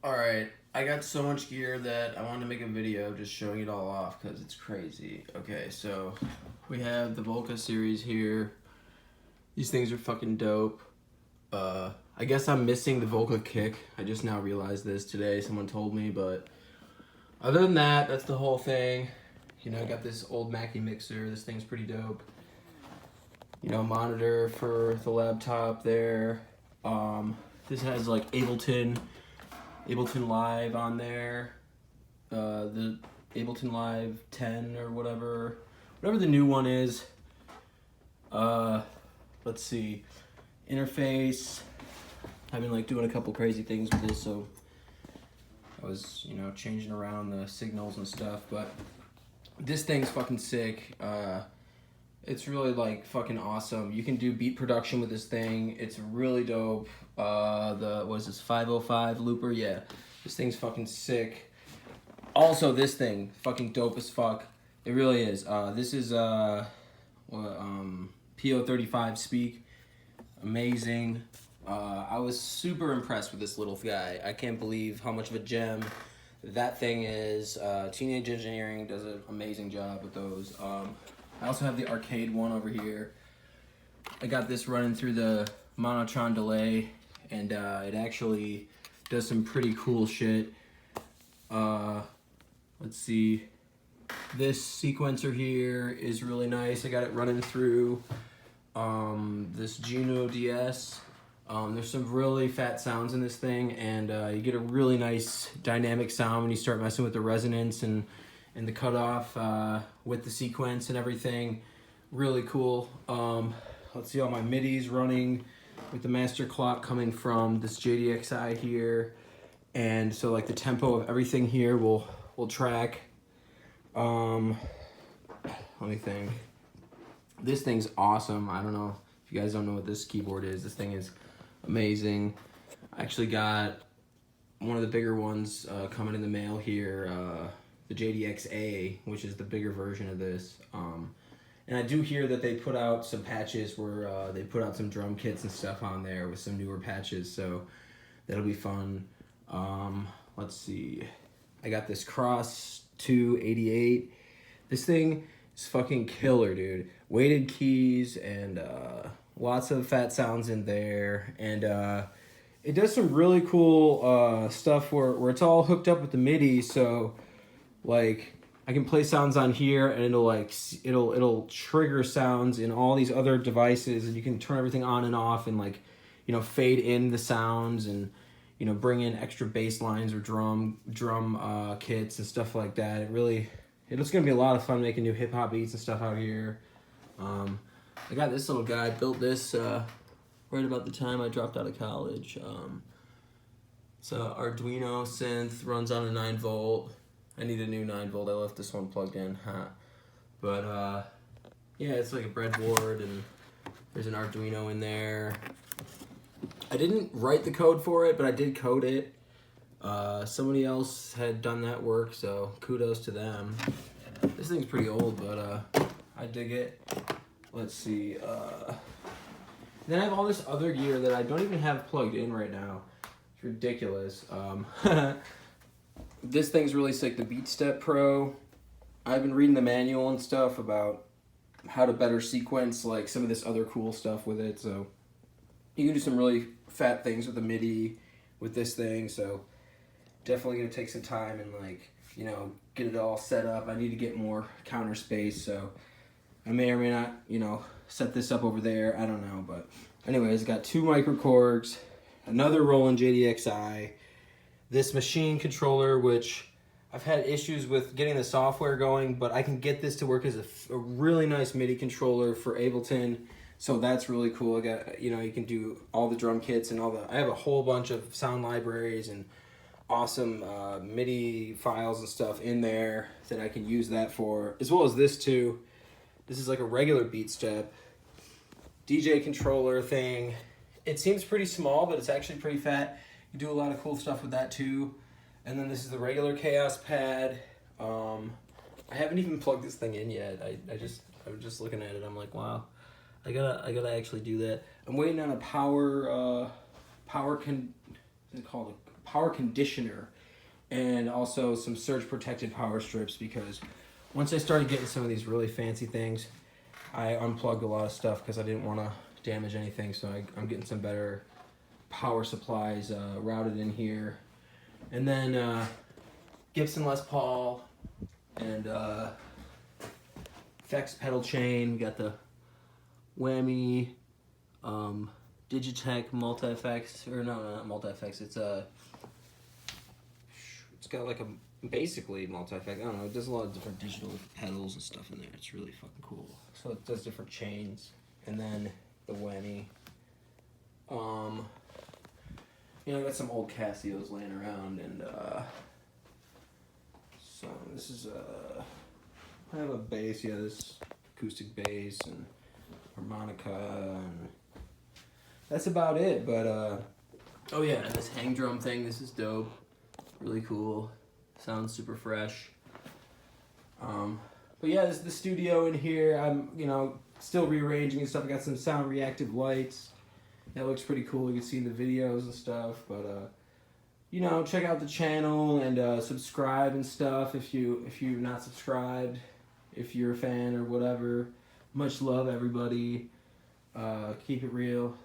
Alright, I got so much gear that I wanted to make a video just showing it all off because it's crazy. Okay, so we have the Volca series here. These things are fucking dope. I guess I'm missing the Volca kick. I just now realized this today. Someone told me, but other than that, that's the whole thing. You know, I got this old Mackie mixer. This thing's pretty dope. You know, monitor for the laptop there. This has like Ableton Live on there, the Ableton Live 10 or whatever the new one is. Let's see, interface. I've been like doing a couple crazy things with this, so I was, you know, changing around the signals and stuff, but this thing's fucking sick. It's really like fucking awesome. You can do beat production with this thing. It's really dope. What is this, 505 looper? Yeah, this thing's fucking sick. Also, this thing, fucking dope as fuck. It really is. This is PO35 Speak. Amazing. I was super impressed with this little guy. I can't believe how much of a gem that thing is. Teenage Engineering does an amazing job with those. I also have the arcade one over here. I got this running through the Monotron delay, and it actually does some pretty cool shit. Let's see. This sequencer here is really nice. I got it running through this Juno DS. There's some really fat sounds in this thing, and you get a really nice dynamic sound when you start messing with the resonance and the cutoff with the sequence and everything. Really cool. Let's see all my MIDIs running with the master clock coming from this JDXI here. And so like the tempo of everything here will track. Let me think. This thing's awesome. I don't know if you guys don't know what this keyboard is. This thing is amazing. I actually got one of the bigger ones coming in the mail here. The JDXA, which is the bigger version of this. And I do hear that they put out some patches where they put out some drum kits and stuff on there with some newer patches, so that'll be fun. Let's see. I got this Cross 288. This thing is fucking killer, dude. Weighted keys and lots of fat sounds in there. And it does some really cool stuff where it's all hooked up with the MIDI, so like I can play sounds on here and it'll trigger sounds in all these other devices, and you can turn everything on and off and like, you know, fade in the sounds and, you know, bring in extra bass lines or drum kits and stuff like that. It's gonna be a lot of fun making new hip hop beats and stuff out here. I got this little guy, built this right about the time I dropped out of college. It's a Arduino synth, runs on a 9-volt. I need a new 9-volt. I left this one plugged in. But yeah, it's like a breadboard, and there's an Arduino in there. I didn't write the code for it, but I did code it. Somebody else had done that work, so kudos to them. This thing's pretty old, but I dig it. Let's see. Then I have all this other gear that I don't even have plugged in right now. It's ridiculous. This thing's really sick, the BeatStep Pro. I've been reading the manual and stuff about how to better sequence like some of this other cool stuff with it, so you can do some really fat things with the MIDI with this thing, so definitely gonna take some time and like, you know, get it all set up. I need to get more counter space, so I may or may not, you know, set this up over there. I don't know, but anyways, got 2 microcorgs, another Roland JDXI, this machine controller, which I've had issues with getting the software going, but I can get this to work as a really nice MIDI controller for Ableton, so that's really cool. I got, you know, you can do all the drum kits and I have a whole bunch of sound libraries and awesome MIDI files and stuff in there that I can use that for, as well as this too. This is like a regular BeatStep DJ controller thing. It seems pretty small, but it's actually pretty fat. You do a lot of cool stuff with that too. And then this is the regular Chaos Pad. I haven't even plugged this thing in yet. I was just looking at it. I'm like, wow, I gotta actually do that. I'm waiting on a is it called power conditioner and also some surge protected power strips, because once I started getting some of these really fancy things, I unplugged a lot of stuff because I didn't want to damage anything. So I'm getting some better power supplies routed in here. And then Gibson Les Paul and effects pedal chain. We got the Whammy Digitech multi effects, or no, not multi effects. It's got like a basically multi effect. I don't know. It does a lot of different digital pedals and stuff in there. It's really fucking cool. So it does different chains, and then the Whammy. You know, I got some old Casios laying around, and so this is I have a bass, yeah, this acoustic bass and harmonica, and that's about it. But oh yeah, and this hang drum thing, this is dope, really cool, sounds super fresh. But yeah, this is the studio in here. I'm, you know, still rearranging and stuff. I got some sound reactive lights. That looks pretty cool. You can see in the videos and stuff. But you know, check out the channel and subscribe and stuff if you're not subscribed. If you're a fan or whatever. Much love, everybody. Keep it real.